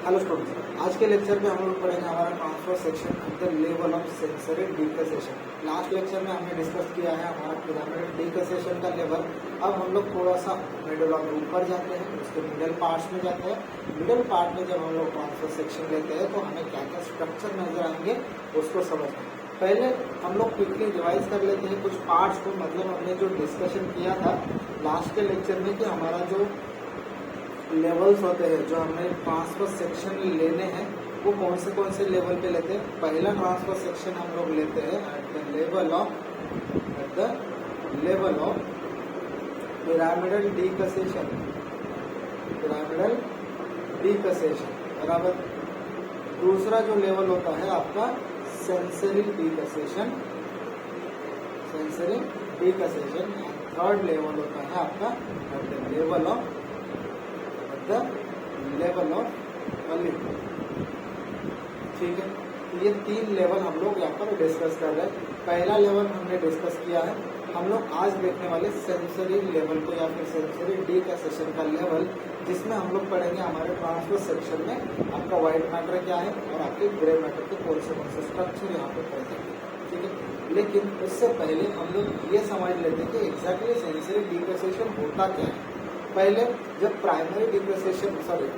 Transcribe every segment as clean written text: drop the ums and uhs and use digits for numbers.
Hello students, आज के lecture में हम लोग पढ़ेंगे हमारा transfer section at the level of sensory डिकसेशन। Last lecture में हमने डिस्कस किया है हमारा पिरामिड डिकसेशन का लेवल। अब हम लोग थोड़ा सा मिडल ऑफ ऊपर जाते हैं, उसके मिडल पार्ट्स में जाते हैं। मिडल पार्ट में जब हम लोग ट्रांसफर सेक्शन लेते हैं तो हमें क्या क्या स्ट्रक्चर नजर आएंगे उसको समझना। पहले हम लोग क्विकली रिवाइज कर लेते हैं कुछ पार्ट्स को। मतलब हमने जो डिस्कशन किया था लास्ट के लेक्चर में कि हमारा जो लेवल्स होते हैं, जो हमें ट्रांसफर सेक्शन लेने हैं, वो कौन से लेवल पे लेते हैं। पहला ट्रांसफर सेक्शन हम लोग लेते हैं at the level of pyramidal डिकसेशन, बराबर। दूसरा जो लेवल होता है आपका सेंसरी डिकसेशन। थर्ड लेवल होता है आपका एट द लेवल ऑफ अलिफ। ठीक है, तो ये तीन लेवल हम लोग यहाँ पर डिस्कस कर रहे हैं। पहला लेवल हमने डिस्कस किया है, हम लोग आज देखने वाले सेंसरी लेवल को या फिर सेंसरी डिकसेशन का लेवल, जिसमें हम लोग पढ़ेंगे हमारे ट्रांसफर सेक्शन में आपका व्हाइट मैटर क्या है और आपके ग्रे मैटर के कौन से स्ट्रक्चर यहाँ पे पढ़ेंगे। ठीक है, लेकिन उससे पहले हम लोग ये समझ लेते हैं कि एग्जैक्टली सेंसरी डिकसेशन होता क्या है। पहले जब प्राइमरी डिकसेशन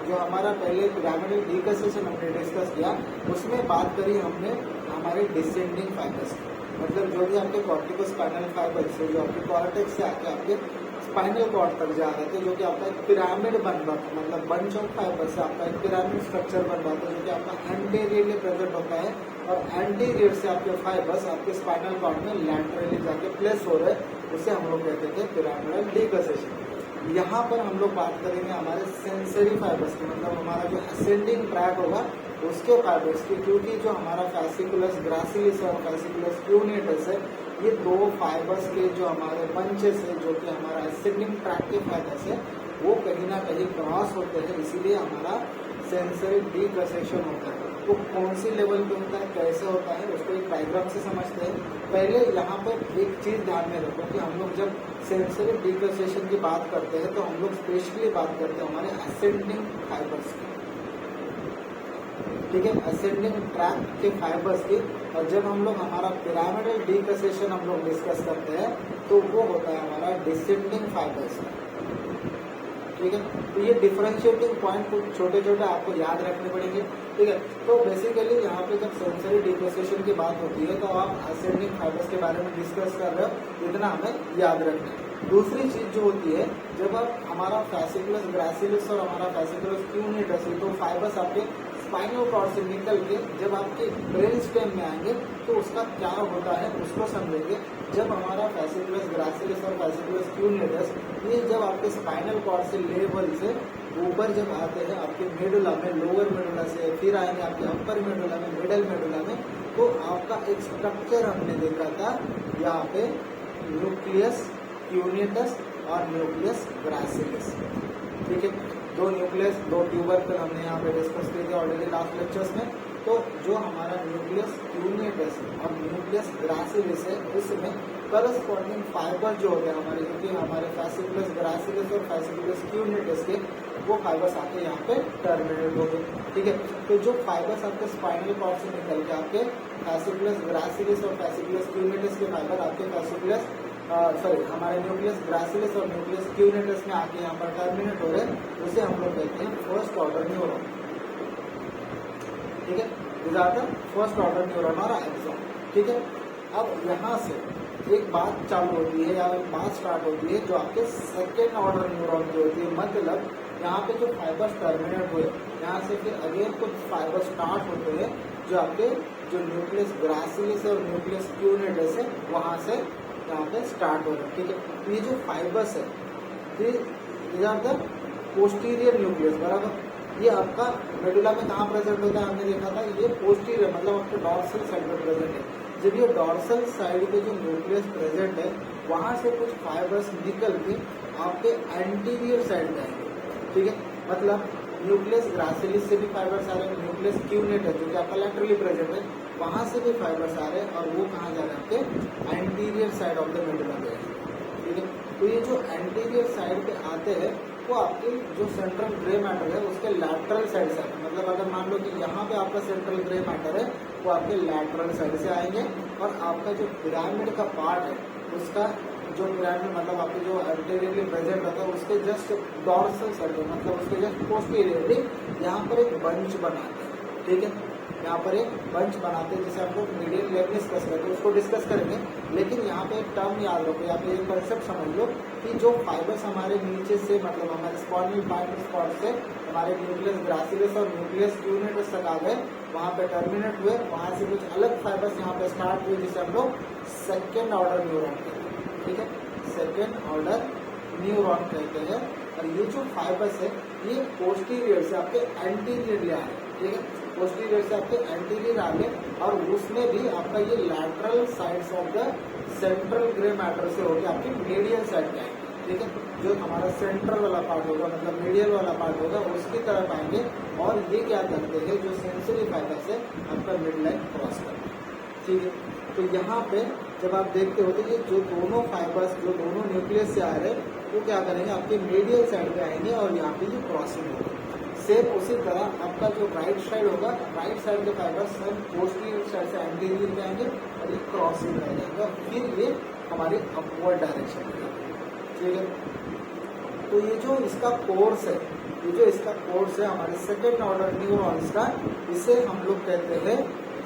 जो हमारा पहले पिरामिडल डिकसेशन हमने डिस्कस किया, उसमें बात करी हमने हमारे डिसेंडिंग फाइबर्स की। मतलब जो भी आपके कॉर्टिकोस्पाइनल फाइबर्स है, जो आपके कॉर्टेक्स से आके आपके स्पाइनल कॉर्ड तक जा रहे थे, जो कि आपका एक पिरामिड बन रहा था। मतलब बंच ऑफ फाइबर से आपका एक पिरामिड स्ट्रक्चर बन रहा था, जो कि आपका एंटीरियरली प्रेजेंट होता है, और एंटीरियर से आपके फाइबर्स आपके स्पाइनल कॉर्ड में लैटरली जाके प्लेस हो रहे, उसे हम लोग कहते थे पिरामिडल डिकसेशन। यहाँ पर हम लोग बात करेंगे हमारे सेंसरी फाइबर्स की। मतलब हमारा जो असेंडिंग ट्रैक होगा उसके फाइबर्स की, क्योंकि जो हमारा फैसिकुलस ग्रासिलिस और फैसिकुलस क्यूनेटस है, ये दो फाइबर्स के जो हमारे बंचेस है, जो कि हमारा असेंडिंग ट्रैक के फाइबर्स है, वो कहीं ना कहीं क्रॉस होते हैं, इसीलिए हमारा सेंसरी डिकसेशन होता है। तो कौन सी लेवल पे होता है, कैसे होता है, उसको एक डायग्राम से समझते हैं। पहले यहाँ पर एक चीज ध्यान में रखो कि हम लोग जब सेंसरी डिकसेशन की बात करते हैं तो हम लोग स्पेशली बात करते हैं हमारे असेंडिंग फाइबर्स की। ठीक है, असेंडिंग ट्रैक के फाइबर्स की। और जब हम लोग हमारा पिरामिडल डिकसेशन हम लोग डिस्कस करते हैं तो वो होता है हमारा डिसेंडिंग फाइबर्स का। ठीक है, तो ये डिफरेंशिएटिंग पॉइंट कुछ छोटे छोटे आपको याद रखने पड़ेंगे। ठीक है, तो बेसिकली यहाँ पे जब सेंसरी डिकसेशन की बात होती है तो आप असेंडिंग फाइबर्स के बारे में डिस्कस कर रहे हो, इतना हमें याद रखना है। दूसरी चीज जो होती है, जब आप हमारा फैसिकुलस ग्रासिलिस और हमारा फैसिकुलस क्यूनेटस, तो फाइबर्स आपके स्पाइनल कॉर्ड से निकल के जब आपके ब्रेन स्टेम में आएंगे तो उसका क्या होता है उसको समझेंगे। जब हमारा फैसिकुलस ग्रासिलिस और फैसिकुलस क्यूनेटस ये जब आपके स्पाइनल कॉर्ड से लेवल से ऊपर जब आते हैं आपके मेडुला में, लोअर मेडुला से फिर आएंगे आपके अपर मेडुला में, मिडल मेडुला में, तो आपका एक स्ट्रक्चर हमने देखा था यहाँ पे न्यूक्लियस क्यूनेटस और न्यूक्लियस ग्रासिलिस। ठीक है, दो न्यूक्लियस, दो ट्यूबरकल हमने यहाँ पे डिस्कस किए थे ऑलरेडी लास्ट लेक्चर्स में। तो जो हमारा न्यूक्लियस क्यूनेटस और न्यूक्लियस ग्रासिलिस है, उसमें करस्पॉन्डिंग फाइबर जो होते हैं हमारे, क्योंकि हमारे फैसिकुलस ग्रासिलिस और फैसिकुलस क्यूनेटस के वो फाइबर्स आके यहाँ पे टर्मिनेट हो गए। ठीक है, तो जो फाइबर्स आपके स्पाइनल कॉर्ड से निकल के आपके फैसिकुलस ग्रासिलिस और फैसिकुलस क्यूनेटस के फाइबर आपके फैसिकुलस हमारे न्यूक्लियस ग्रासिलिस और न्यूक्लियस क्यूनेटस में आके यहाँ पर टर्मिनेट हो रहे हैं, उसे हम लोग कहते हैं फर्स्ट ऑर्डर न्यूरॉन। ठीक है, फर्स्ट ऑर्डर न्यूरॉन और एक्सॉन। ठीक है, अब यहाँ से एक बात चालू होती है या एक बात स्टार्ट होती है जो आपके सेकेंड ऑर्डर न्यूरॉन की होती है। मतलब यहाँ पे जो फाइबर्स टर्मिनेट हुए, यहाँ से फिर अगेन कुछ फाइबर स्टार्ट होते हैं जो आपके जो न्यूक्लियस ग्रासिलिस और न्यूक्लियस क्यूनेटस है वहाँ से यहाँ पे स्टार्ट हो रहा है। ठीक है, तो ये जो फाइबर्स है ये आर द पोस्टीरियर न्यूक्लियस, बराबर। ये आपका मेडुला में कहाँ प्रेजेंट होता है, हमने देखा था ये पोस्टीरियर, मतलब आपके डॉर्सल साइड पे प्रेजेंट है। जब ये डॉर्सल साइड पे जो न्यूक्लियस प्रेजेंट है, वहां से कुछ फाइबर्स निकल के आपके एंटीरियर साइड में आएंगे। ठीक है, मतलब न्यूक्लियस ग्रासिलिस से भी फाइबर्स आ रहे हैं, न्यूक्लियस क्यूनेटस जो कि आपका लैटरली प्रेजेंट है, वहां से भी फाइबर्स आ रहे हैं, और वो कहाँ जा रहे हैं आपके anterior side of the medulla में। ठीक है, तो ये जो एंटीरियर साइड पे आते हैं वो आपके जो सेंट्रल ग्रे मैटर है उसके लैटरल साइड से, मतलब अगर मान लो कि यहाँ पे आपका सेंट्रल ग्रे मैटर है वो आपके लैटरल साइड से आएंगे, और आपका जो पिरामिड का पार्ट है उसका जो पिरामिड मतलब आपके जो एंटीरियरली प्रेजेंट होता है उसके जस्ट डॉर्सल साइड में, मतलब उसके जस्ट पोस्टीरियरली यहाँ पर एक बंच बनाते हैं, ठीक है, यहाँ पर एक बंच बनाते हैं जिसे हम लोग मीडियन लेवल डिस्कस करते हैं, उसको डिस्कस करेंगे। लेकिन यहाँ पे एक टर्म याद रखो, यहाँ पे एक कंसेप्ट समझ लो कि जो फाइबर्स हमारे नीचे से मतलब हमारे स्पॉर्निल फाइबर स्पॉट से हमारे न्यूक्लियस ग्रासिलस और न्यूक्लियस क्यूनेटस तक आ गए, वहाँ पे टर्मिनेट हुए, वहाँ से कुछ अलग फाइबर्स यहाँ पे स्टार्ट हुए जिसे हम लोग सेकेंड ऑर्डर न्यूरॉन कहते हैं, ठीक है, सेकेंड ऑर्डर न्यूरॉन कहते हैं। और ये जो फाइबर्स है ये पोस्टीरियर से आपके एंटीरियर आ रहे हैं, ठीक है, पोस्टीरियर से आपके एंटीरियर आ गए, और उसमें भी आपका ये lateral sides of the central grey matter से होकर आपकी मीडियल साइड पे आएंगे, ठीक है, जो हमारा सेंट्रल वाला पार्ट होगा मतलब मीडियल वाला पार्ट होगा उसकी तरफ आएंगे, और ये क्या करते हैं जो सेंसरी फाइबर से आपका मिड लाइन क्रॉस करते हैं, ठीक है। तो यहाँ पे जब आप देखते हो तो ये जो दोनों फाइबर्स जो दोनों न्यूक्लियस से आ रहे हैं वो क्या करेंगे आपके मीडियल साइड पे आएंगे, और यहाँ पे ये क्रॉसिंग होगा। सेम उसी तरह आपका जो राइट साइड होगा, राइट साइड के फाइबर्स पोस्टीरियर साइड से एंटीरियर पे आएंगे और ये क्रॉसिंग रह जाएगा, फिर ये हमारे अपवर्ड डायरेक्शन में जाएगा, ठीक है। तो ये जो इसका कोर्स है, ये जो इसका कोर्स है हमारे सेकेंड ऑर्डर न्यूरॉन्स का, इसे हम लोग कहते हैं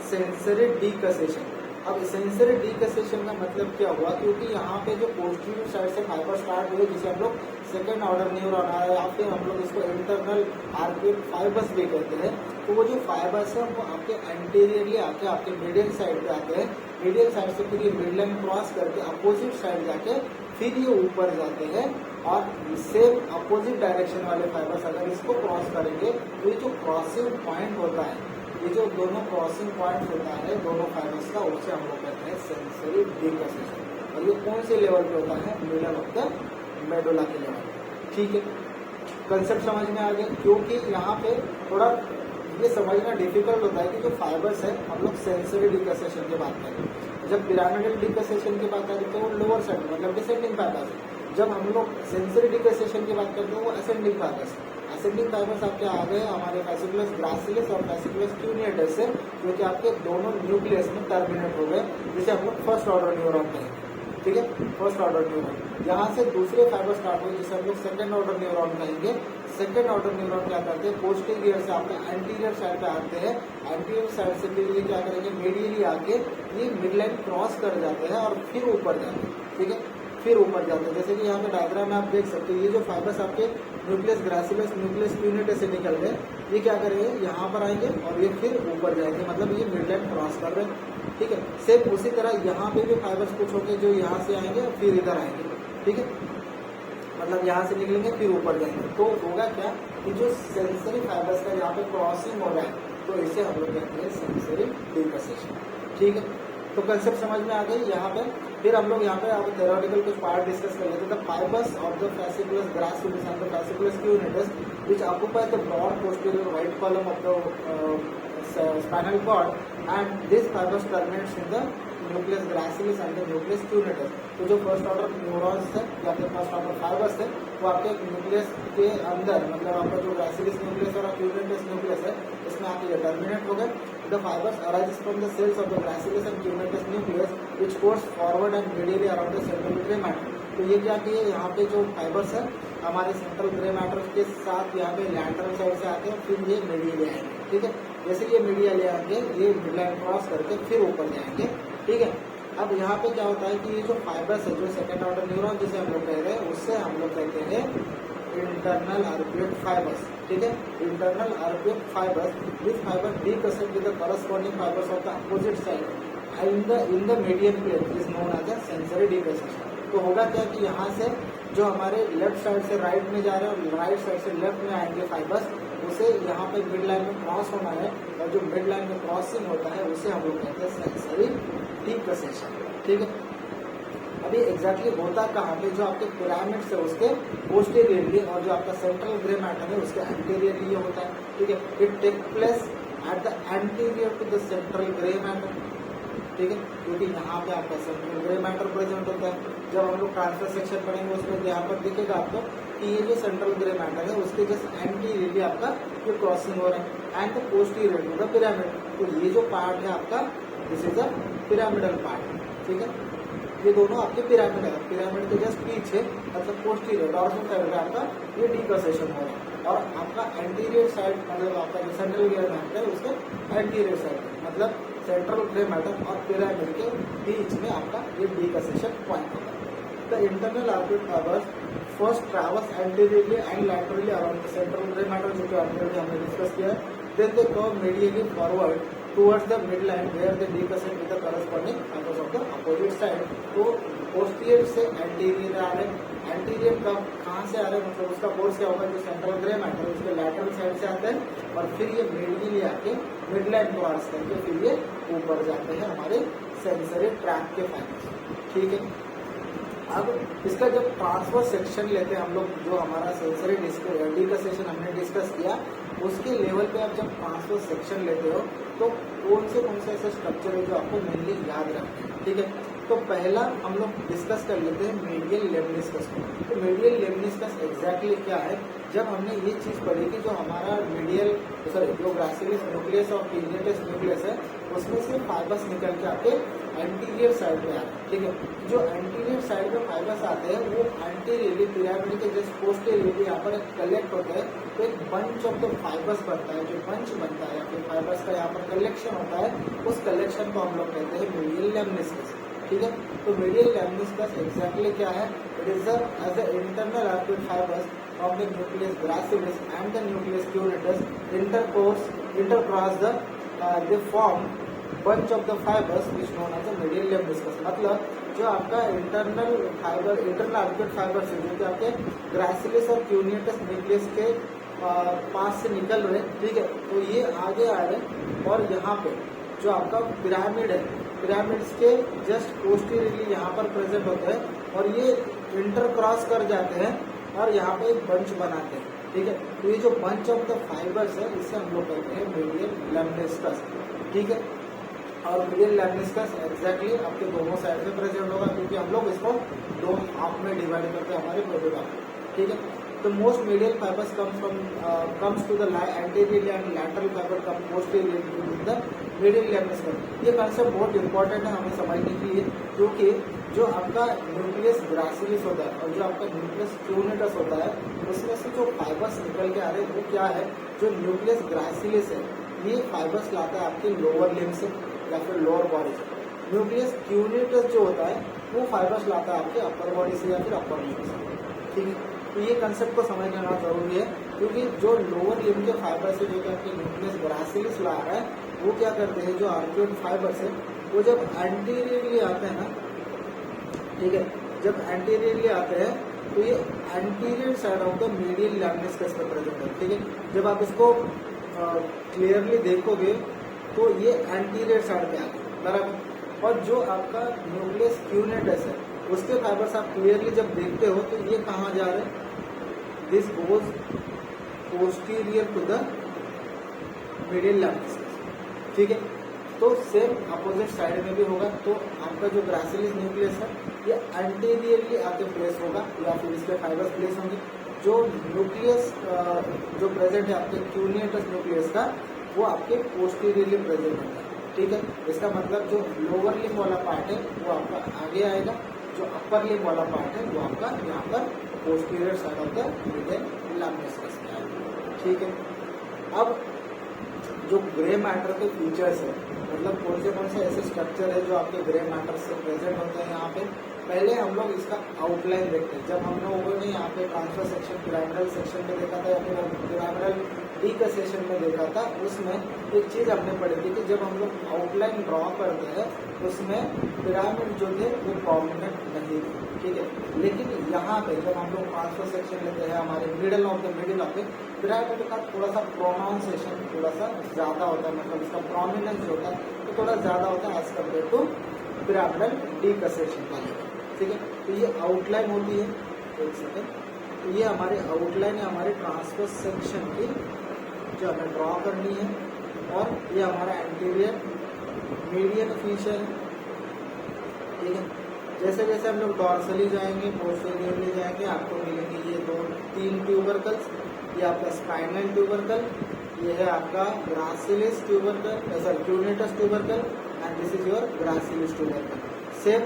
सेंसरी डीकसेशन। अब सेंसरी डीकसेशन का मतलब क्या हुआ, क्योंकि यहाँ पे जो पोस्टीरियर साइड से फाइबर स्टार्ट हुए जिसे हम लोग सेकेंड ऑर्डर न्यूरॉन आया, या फिर हम लोग इसको इंटरनल आर्किड फाइबर्स भी कहते हैं, तो वो जो फाइबर्स है वो आपके एंटीरियरली आके आपके मीडियल साइड पे आते हैं, मीडियल साइड से फिर ये मिड लाइन क्रॉस करके अपोजिट साइड जाके फिर ये ऊपर जाते हैं, और सेम अपोजिट डायरेक्शन वाले फाइबर्स अगर इसको क्रॉस करेंगे तो ये जो क्रॉसिंग पॉइंट होता है, ये जो दोनों क्रॉसिंग पॉइंट होता है दोनों फाइबर्स का, उसे हम लोग कहते हैं सेंसरी डीकसेशन। और ये कौन से लेवल पे होता है, मिडल ऑफ द मेडुला के लेवल, ठीक है। कंसेप्ट समझ में आ गया, क्योंकि यहाँ पे थोड़ा ये समझना डिफिकल्ट होता है कि जो फाइबर्स है हम लोग सेंसरी डीकसेशन की बात करें, जब पिरामिडल डीकसेशन की बात करें तो वो लोअर साइड मतलब डिसेंडिंग फाइबर्स है, जब हम लोग सेंसरी डीकसेशन की बात करते हैं वो असेंडिंग फाइबर्स। असेंडिंग फाइबर्स आपके आ गए हमारे फैसिकुलस ग्रासिलस और फैसिकुलस क्यूनेटस से, जो कि आपके दोनों न्यूक्लियस में टर्मिनेट हो गए, जिसे हम लोग फर्स्ट ऑर्डर न्यूरॉन कहेंगे, ठीक है, फर्स्ट ऑर्डर न्यूरॉन। यहाँ से दूसरे फाइबर स्टार्ट हुए जिसे हम लोग सेकेंड ऑर्डर न्यूरॉन कहेंगे। सेकेंड ऑर्डर न्यूरॉन क्या करते हैं, पोस्टीरियर से आपके एंटीरियर साइड पे आते हैं, एंटीरियर साइड से फिर ये क्या करेंगे मीडियली आके ये मिड लाइन क्रॉस कर जाते हैं और फिर ऊपर जाते हैं, ठीक है, फिर ऊपर जाते हैं। जैसे कि यहाँ पे डायग्राम में आप देख सकते हो, ये जो फाइबर्स आपके न्यूक्लियस ग्रासिलस न्यूक्लियस क्यूनेटस से निकल गए, ये क्या करेंगे यहाँ पर आएंगे और ये फिर ऊपर जाएंगे, मतलब ये मिड लाइन क्रॉस कर रहे हैं, ठीक है। सेम उसी तरह यहाँ पे भी फाइबर्स कुछ होंगे जो यहाँ से आएंगे और फिर इधर आएंगे, ठीक है, मतलब यहाँ से निकलेंगे फिर ऊपर जाएंगे। तो होगा क्या कि जो सेंसरी फाइबर्स का यहाँ पे क्रॉसिंग हो रहा है तो इसे हम लोग कहते हैं सेंसरी डीकसेशन, ठीक है। तो कंसेप्ट समझ में आ गई यहाँ पे। फिर हम लोग यहाँ पे आप थ्योरेटिकल कुछ पार्ट डिस्कस कर लेते हैं। The fibres of the fasciculus gracilis and the fasciculus cuneatus which occupy the broad posterior right column of the spinal cord and this fibres terminates in the nucleus gracilis and the nucleus cuneatus. तो जो first order neurons है या फिर first order fibres है वो आपके nucleus के अंदर मतलब आपका जो ग्रासिलस न्यूक्लियस और क्यूनेटस न्यूक्लियस है इसमें आके ये टर्मिनेट हो गए। The fibers arises from the cells of the gracilis and cuneatus nucleus which course forward and medially around the central gray matter। तो ये क्या किए यहाँ पे जो फाइबर्स है हमारे सेंट्रल ग्रे मैटर के साथ यहाँ पे लैटरल साइड से आते हैं, फिर ये मीडियली आएंगे, ठीक है। जैसे ये मीडियली आएंगे ये मिड लाइन क्रॉस करके फिर ऊपर जाएंगे, ठीक है। अब यहाँ पे क्या होता है कि ये जो फाइबर्स है जो सेकेंड ऑर्डर न्यूरॉन जिसे हम लोग कह रहे हैं उससे हम लोग कहते हैं इंटरनल आर्कुएट फाइबर्स, ठीक है। Internal arcuate fibres which fibre decussate with the corresponding fibres of the opposite side in the median plane is known as a sensory decussation. तो होगा क्या कि यहाँ से जो हमारे लेफ्ट साइड से राइट में जा रहे हैं और राइट साइड से लेफ्ट में आएंगे फाइबर्स, उसे यहाँ पे मिड लाइन में क्रॉस होना है और जो मिड लाइन में क्रॉसिंग होता है उसे हम लोग कहते हैं सेंसरी डीकसेशन, ठीक है। अभी एग्जैक्टली होता कहाँ पे, जो आपके पिरामिड से उसके पोस्टीरियरली और जो आपका सेंट्रल ग्रे मैटर है उसके एंटीरियरली ये होता है, ठीक है। It take place at the anterior to the central grey matter, ठीक है, क्योंकि यहाँ पे आपका सेंट्रल ग्रे मैटर प्रेजेंट होता है। जब हम लोग ट्रांसफर सेक्शन पढ़ेंगे उसमें यहाँ पर दिखेगा आपको कि ये जो सेंट्रल ग्रे मैटर है उसके जस्ट एंटीरियरली आपका ये क्रॉसिंग हो रहा है and the posterior to the pyramid. तो ये जो पार्ट है आपका this is a pyramidal part, ठीक है। ये दोनों आपके पिरामिड है, पिरामिड के जस्ट पीछे मतलब पोस्टीरियर डॉर्सल साइड में आपका ये डिकसेशन हो रहा है और आपका एंटीरियर साइड मतलब आपका जो सेंट्रल ग्रे मैटर है उसके एंटीरियर साइड मतलब सेंट्रल ग्रे मैटर और पिरामिड के बीच में आपका ये डिकसेशन पॉइंट होगा। The internal orbit fibres first traverse anteriorly and laterally around the central grey matter, जो कि ऑलरेडी हमने डिस्कस किया है। Then they go medially forward towards the midline where they decussate with the corresponding fibers of the opposite side। तो posterior से anterior आ रहे, anterior कब कहाँ से आ रहे मतलब उसका फोर्स क्या होगा, जो सेंट्रल ग्रे मैटर उसके लैटरल साइड से आते हैं और फिर ये मीडियली आके मिडलाइन क्रॉस करके फिर ये ऊपर जाते हैं हमारे सेंसरी ट्रैक के फाइबर्स, ठीक है। अब इसका जब ट्रांसफर सेक्शन लेते हैं हम लोग, जो हमारा सेंसरी डिकसेशन हमने डिस्कस किया उसके लेवल पे आप जब ट्रांसफर सेक्शन लेते हो तो कौन से ऐसे स्ट्रक्चर है जो आपको मेनली याद रखते हैं, ठीक है। तो पहला हम लोग डिस्कस कर लेते हैं मीडियल लेमनिस्कस को। तो मीडियल लेमनिस्कस एग्जैक्टली क्या है, जब हमने ये चीज़ पढ़ी कि जो हमारा मीडियल जो ग्रासिलिस न्यूक्लियस और पिनियटस न्यूक्लियस है उसमें से फाइबर्स निकल के आके एंटीरियर साइड में आते हैं, ठीक है। जो एंटीरियर साइड में फाइबर्स आते हैं वो एंटीरियरली पिरामिड के जस्ट पोस्टीरियरली यहाँ पर कलेक्ट होता है, तो एक बंच ऑफ द फाइबर्स बनता है। जो बंच बनता है या फिर फाइबर्स का यहाँ पर कलेक्शन होता है उस कलेक्शन को हम लोग कहते हैं मीडियल लेमनिस्कस, ठीक है। तो मीडियल लेमनिस्कस एग्जैक्टली क्या है, it is as the internal orbit fibres from the nucleus gracilis and the nucleus cuneatus intercross they form bunch of the fibers which known as the medial lemniscus। मतलब जो आपका internal orbit fibres है जो कि आपके ग्रासिलिस और क्यूनिटस nucleus के पास से निकल रहे, ठीक है। तो ये आगे आ रहे और यहाँ पे जो आपका पिरामिड है, पिरामिड्स के जस्ट पोस्टीरियरली यहाँ पर प्रेजेंट होते हैं और ये इंटरक्रॉस कर जाते हैं और यहाँ पे एक बंच बनाते हैं, ठीक है। तो ये जो बंच ऑफ द फाइबर्स है इसे हम लोग कहते हैं मीडियल लेमनिस्कस, ठीक है। और मीडियल लेमनिस्कस एग्जैक्टली आपके दोनों साइड में प्रेजेंट होगा क्योंकि हम लोग इसको दो हाफ में डिवाइड करते हैं हमारे प्रोग्राम, ठीक है। तो most medial fibres comes to the anterior and lateral fibre come posterior to the medial lemniscus. ये कंसेप्ट बहुत इंपॉर्टेंट है हमें समझने के लिए, क्योंकि जो आपका न्यूक्लियस ग्रासिलिस होता है और जो आपका न्यूक्लियस क्यूनिटस होता है उसमें से जो फाइबर्स निकल के आ रहे हैं वो क्या है, जो न्यूक्लियस ग्रासिलिस है ये फाइबर्स लाता है आपके लोअर लिम्ब से या फिर लोअर बॉडी से। न्यूक्लियस क्यूनिटस जो होता है वो फाइबर्स लाता है आपके अपर बॉडी से या फिर अपर लिम्ब से, ठीक है। तो ये कंसेप्ट को समझ लेना जरूरी है क्योंकि जो लोअर लिम्ब के फाइबर्स है जो कि आपके न्यूक्लियस ग्रासिलिस ला रहा है वो क्या करते हैं, जो आर्किड फाइबर्स है वो जब एंटीरियरली आते हैं ना, ठीक है, जब एंटीरियरली आते हैं तो ये anterior side of the medial lemniscus पे प्रेजेंट है, ठीक है। जब आप इसको क्लियरली देखोगे तो ये एंटीरियर साइड पे आते हैं बराबर। और जो आपका न्यूक्लियस क्यूनिटस है उसके फाइबर्स आप क्लियरली जब देखते हो तो ये कहाँ जा रहे हैं, this goes posterior to the medial lemniscus, ठीक है। तो सेम अपोजिट साइड में भी होगा। तो आपका जो ग्रासिलिस न्यूक्लियस है ये एंटीरियरली आके प्लेस होगा या फिर इसके फाइबर्स प्लेस होंगे। जो न्यूक्लियस जो प्रेजेंट है आपके क्यूनिटस न्यूक्लियस का वो आपके पोस्टीरियरली प्रेजेंट होगा, ठीक है। इसका मतलब जो लोअर लिम्ब वाला पार्ट है वो आपका आगे आएगा, जो अपर लिम्ब वाला पार्ट है वो आपका यहाँ पर posterior side of the medial lemniscus में आएगा, ठीक है। अब जो ग्रे मैटर के फीचर्स है मतलब कौन से ऐसे स्ट्रक्चर है जो आपके ग्रे मैटर से प्रेजेंट होते हैं यहाँ पे, पहले हम लोग इसका आउटलाइन देखते हैं। जब हम लोगों ने यहाँ पे ट्रांसफर सेक्शन पिरामिडल सेक्शन में देखा था या फिर पिरामिडल डिकसेशन में देखा था, उसमें एक चीज़ हमने पढ़ी थी कि जब हम लोग आउटलाइन ड्रॉ करते हैं उसमें पिरामिड जो थे वो प्रोमिनेंट नहीं थे, ठीक है। लेकिन यहाँ पे जब हम लोग ट्रांसफर सेक्शन लेते हैं हमारे मिडिल ऑफ द पिरामिड का थोड़ा सा प्रोनाउंसिएशन थोड़ा सा ज़्यादा होता है, मतलब इसका प्रोमिनेंस जो होता है तो थोड़ा ज़्यादा होता है as compared to pyramidal decussation का, ठीक है। तो ये आउटलाइन होती है, एक सेकेंड, तो ये हमारे आउटलाइन है हमारे ट्रांसफर सेक्शन की जो हमें ड्रॉ करनी है। और ये हमारा एंटीरियर मीडियन फीचर है ठीक है। जैसे जैसे हम लोग डॉर्सली जाएंगे, पोस्टीरियरली जाएंगे, आपको मिलेंगे ये 3 ट्यूबरकल्स। ये आपका स्पाइनल ट्यूबरकल, ये है आपका gracilis tubercle, sorry cuneatus tubercle, and this is your gracilis tubercle. Same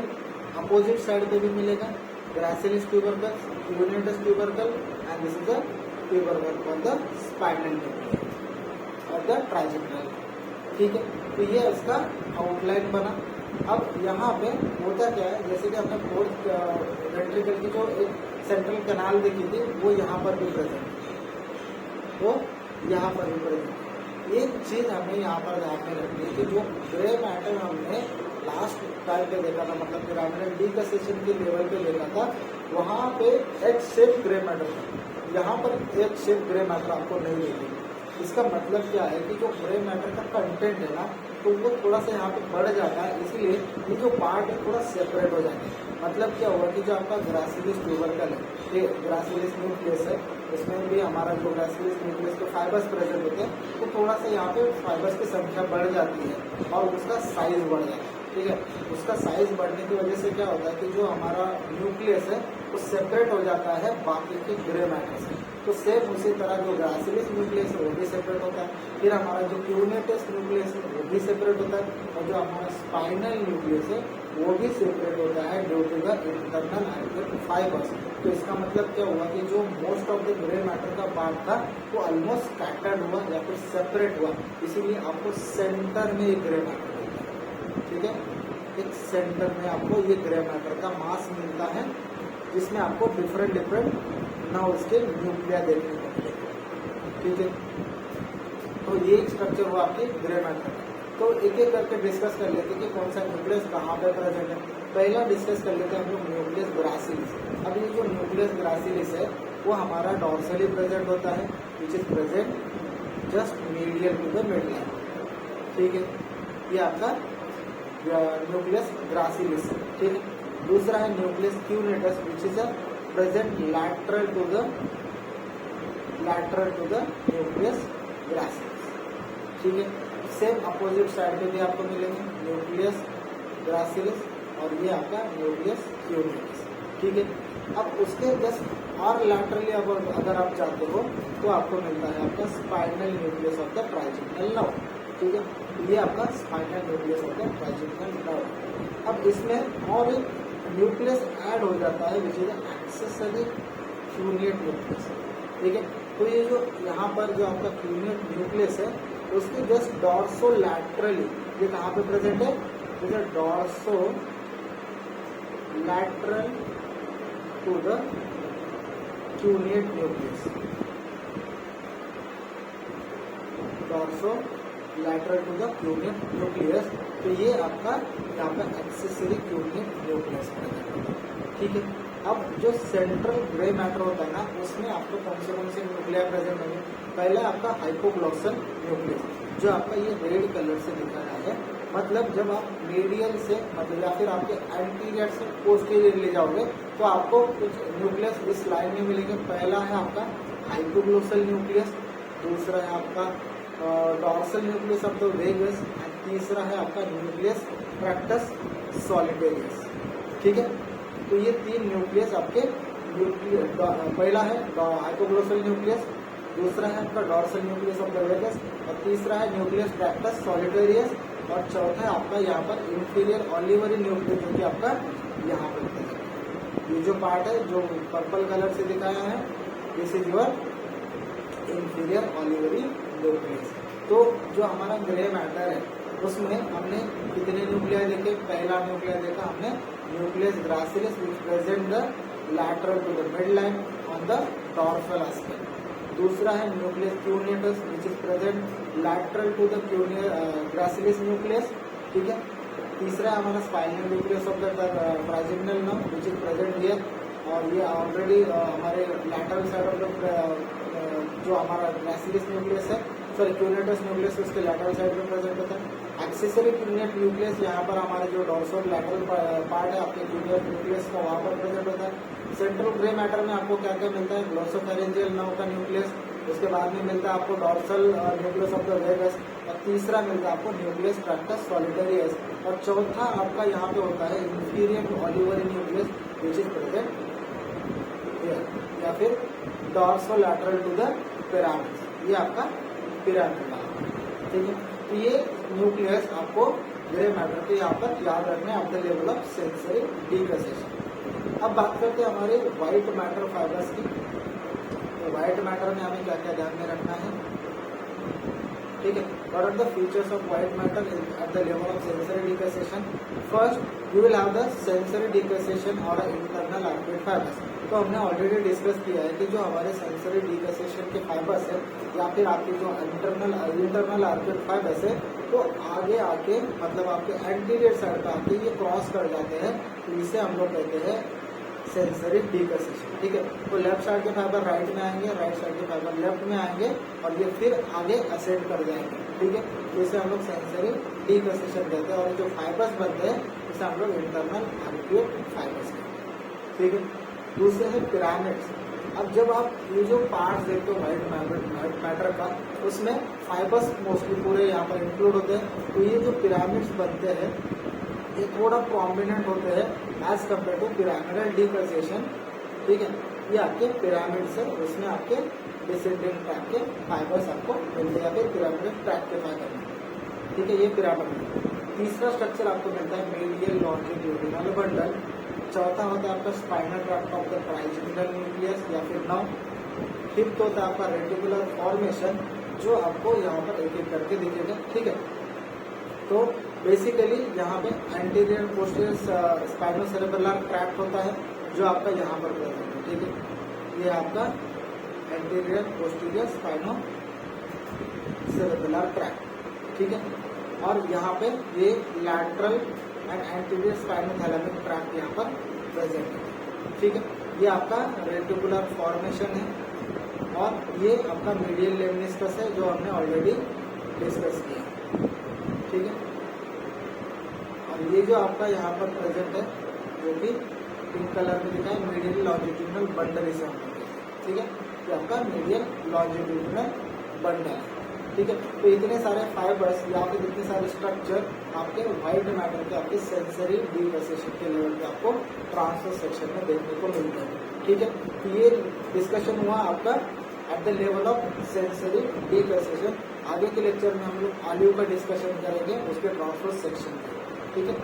opposite side पे भी मिलेगा, gracilis tubercle, cuneatus tubercle, and this is the tubercle of the spinal of the trigeminal. ठीक है, तो ये इसका आउटलाइन बना। अब यहाँ पे होता क्या है, जैसे कि हमने फोर्थ वेंट्रिकल की जो एक सेंट्रल कैनाल देखी थी वो यहाँ पर भी प्रेजेंट है, वो यहाँ पर भी प्रेजेंट है। एक चीज हमें यहाँ पर ध्यान में रखनी है कि जो ग्रे मैटर हमने लास्ट टाइम पे देखा था, मतलब पिरामिडल डी का सेशन के लेवल पे देखा था, वहाँ पे एक शेप ग्रे मैटर था। यहाँ पर एक शेप ग्रे मैटर आपको नहीं मिलेगी। इसका मतलब क्या है कि जो ग्रे मैटर का कंटेंट है ना, तो वो थोड़ा सा यहाँ पे बढ़ जाता है, इसीलिए ये जो पार्ट है थोड़ा सेपरेट हो जाता है। मतलब क्या हुआ कि जो आपका ग्रासिलिस ट्यूबरकल है, ये ग्रासिलिस न्यूक्लियस है, इसमें भी हमारा जो ग्रासिलिस न्यूक्लियस के फाइबर्स प्रेजेंट होते हैं, तो थोड़ा सा यहाँ पे फाइबर्स की संख्या बढ़ जाती है और उसका साइज बढ़ जाता है। ठीक है, उसका साइज बढ़ने की वजह से क्या होता है कि जो हमारा न्यूक्लियस है वो सेपरेट हो जाता है बाकी के ग्रे मैटर से। तो सेम उसी तरह जो ग्रासिलिस न्यूक्लियस है वो भी सेपरेट होता है, फिर हमारा जो क्यूनेटस न्यूक्लियस है वो भी सेपरेट होता है, और जो हमारा स्पाइनल न्यूक्लियस है वो भी सेपरेट होता है due to the internal identity fibres. तो इसका मतलब क्या हुआ कि जो most of the grey matter का पार्ट था वो ऑलमोस्ट स्कैटर्ड हुआ या फिर सेपरेट हुआ, इसीलिए आपको सेंटर में एक ग्रे मैटर मिलता है। ठीक है, एक सेंटर में आपको ये ग्रे मैटर का मास मिलता है, जिसमें आपको डिफरेंट ना उसके न्यूक्लिया देखने को मिलेगा। ठीक है, तो ये स्ट्रक्चर हुआ आपके ग्रे मैटर का। तो एक एक करके डिस्कस कर लेते हैं कि कौन सा न्यूक्लियस कहाँ पे प्रेजेंट है। पहला डिस्कस कर लेते हैं हम लोग न्यूक्लियस ग्रासिलिस। अब ये जो न्यूक्लियस ग्रासिलिस है वो हमारा डॉर्सली प्रेजेंट होता है, which is present just medial to the mid line. ठीक है, ये आपका न्यूक्लियस ग्रासिलिस। ठीक है, दूसरा है nucleus cuneatus, which is a present lateral to the nucleus gracilis. ठीक है, सेम अपोजिट साइड पे भी आपको मिलेंगे न्यूक्लियस ग्रासिलिस और ये आपका न्यूक्लियस क्यूनेटस। ठीक है, अब उसके जस्ट और लैटरली अब अगर आप चाहते हो तो आपको मिलता है आपका spinal nucleus of the trigeminal nerve. ठीक है, ये आपका spinal nucleus of the trigeminal nerve. अब इसमें और एक न्यूक्लियस ऐड हो जाता है, which is accessory cuneate nucleus. ठीक है, तो ये जो यहाँ पर जो आपका क्यूनिएट न्यूक्लियस है उसके जस्ट डॉर्सो लैटरली, ये कहाँ पे प्रेजेंट है, तो dorsolateral to the cuneate nucleus, dorsolateral to the cuneate nucleus. तो ये आपका यहाँ पे एक्सेसरी क्यूनिएट न्यूक्लियस प्रेजेंट होता है। ठीक है, अब जो सेंट्रल ग्रे मैटर होता है ना, उसमें आपको कौन से न्यूक्लिया प्रेजेंट होंगे। पहला आपका हाइपोग्लॉसल न्यूक्लियस, जो आपका ये रेड कलर से दिखा रहा है, मतलब जब आप मीडियल से मतलब या फिर आपके एंटीरियर से पोस्टीरियर ले जाओगे तो आपको कुछ न्यूक्लियस इस लाइन में मिलेंगे। पहला है आपका हाइपोग्लॉसल न्यूक्लियस, दूसरा है आपका dorsal nucleus of the vagus, तीसरा है आपका न्यूक्लियस ट्रैक्टस सॉलिटेरियस। ठीक है, तो ये तीन न्यूक्लियस आपके पहला है हाइपोग्लॉसल न्यूक्लियस, दूसरा है आपका dorsal nucleus of the vagus, और तीसरा है न्यूक्लियस ट्रैक्टस सॉलिटेरियस, और चौथा है आपका यहाँ पर इंफीरियर ऑलिवरी न्यूक्लियस, जो कि आपका यहाँ पर ये जो पार्ट है जो पर्पल कलर से दिखाया है, this is your inferior olivary nucleus. तो जो हमारा ग्रे मैटर है उसमें हमने कितने न्यूक्लिया देखे। पहला न्यूक्लिया देखा हमने nucleus gracilis, which present the lateral to the mid line on the dorsal aspect. दूसरा है nucleus cuneatus, which is present lateral to the gracilis nucleus. ठीक है, तीसरा है हमारा spinal nucleus of the trigeminal nerve, which is present here, और ये already हमारे लैटरल साइड ऑफ द जो हमारा ग्रासिलिस न्यूक्लियस है, सॉरी क्यूनेटस न्यूक्लियस, उसके लैटरल साइड में प्रेजेंट होता है। एक्सेसरी क्यूनेट न्यूक्लियस यहाँ पर हमारे जो डॉर्सल लैटरल पार्ट है आपके क्यूनेट न्यूक्लियस का, वहाँ पर प्रेजेंट होता है। सेंट्रल ग्रे मैटर में आपको क्या क्या मिलता है, ग्लोसोफेरेंजियल नर्व का न्यूक्लियस, उसके बाद में मिलता है आपको dorsal nucleus of the vagus, और तीसरा मिलता है आपको न्यूक्लियस ट्रैक्टस सॉलिटरी, और चौथा आपका यहाँ पे होता है inferior to olivary nucleus which is present here, या फिर डॉर्सोलैटरल टू द पिरामिड, ये आपका पिरामिड वाला, ठीक है। तो ये न्यूक्लियस आपको ग्रे मैटर के यहाँ पर याद रखना है, of the level of sensory degradation. अब बात करते हैं हमारे व्हाइट मैटर फाइबर्स की। तो व्हाइट मैटर में हमें क्या क्या ध्यान में रखना है, ठीक है। What are the features of white matter at the level of sensory decussation? First, you will have the sensory decussation or internal arcuate fibers. तो हमने ऑलरेडी डिस्कस किया है कि जो हमारे सेंसरी डिकसेशन के फाइबर्स है या फिर आपके जो इंटरनल आर्क्यूट फाइबर्स है, तो आगे आके मतलब आपके एंटीरियर साइड पे आके ये क्रॉस कर जाते हैं, तो इसे हम लोग कहते हैं सेंसरी डिकसेशन, ठीक है। तो लेफ्ट साइड के फाइबर राइट में आएंगे, राइट साइड के फाइबर लेफ्ट में आएंगे, और ये फिर आगे असेंड कर जाएंगे, ठीक है। तो इसे हम लोग सेंसरी डिकसेशन कहते हैं, और जो फाइबर्स बनते हैं इसे हम लोग इंटरनल आर्क्यूट फाइबर्स कहते हैं, ठीक है। दूसरे है पिरामिड्स। अब जब आप ये जो पार्ट्स देखते हो व्हाइट मैटर का, उसमें फाइबर्स मोस्टली पूरे यहाँ पर इंक्लूड होते हैं। तो ये जो पिरामिड्स बनते हैं ये थोड़ा प्रोमिनेंट होते हैं as compared to pyramidal decussation, ठीक है। ये आपके पिरामिड्स है, उसमें आपके डिसेंडिंग ट्रैक के फाइबर्स आपको मिलते हैं, या फिर पिरामिडल ट्रैक के फाइबर मिलते हैं, ठीक है। ये पिरामिड। तीसरा स्ट्रक्चर आपको मिलता है मीडियल लॉन्जिट्यूडिनल बंडल। चौथा होता है आपका spinal tract of the trigeminal nucleus या फिर नर्व। फिफ्थ होता है आपका रेटिकुलर फॉर्मेशन, जो आपको यहाँ पर एक एक करके दिखेगा, ठीक है। तो बेसिकली यहाँ पे एंटीरियर पोस्टीरियर स्पाइनोसेरेब्रल ट्रैक्ट होता है, जो आपका यहाँ पर प्रेजेंट है, ठीक है। ये आपका एंटीरियर पोस्टीरियर स्पाइनो सेरेब्रल ट्रैक्ट, ठीक है। और यहाँ पे ये lateral and anterior spinothalamic tract यहाँ पर प्रेजेंट है, ठीक है। ये आपका रेटिकुलर फॉर्मेशन है, और ये आपका मीडियल लेमनिस्कस है, जो हमने ऑलरेडी डिस्कस किया, ठीक है। और ये जो आपका यहाँ पर प्रेजेंट है, जो कि पिंक कलर में दिखा है, मीडियल लॉन्जिट्यूडिनल बंडल इसे हम कहते हैं, ठीक है। ये आपका मीडियल लॉन्जिट्यूडिनल बंडल है, ठीक है। तो इतने सारे फाइबर्स या फिर इतने सारे स्ट्रक्चर आपके व्हाइट मैटर के आपके सेंसरी डिकसेशन के लेवल पे आपको ट्रांसफर सेक्शन में देखने को मिलते हैं, ठीक है। तो ये डिस्कशन हुआ आपका at the level of sensory डिकसेशन। आगे के लेक्चर में हम लोग आलियो का डिस्कशन करेंगे उसके ट्रांसफर सेक्शन में, ठीक है।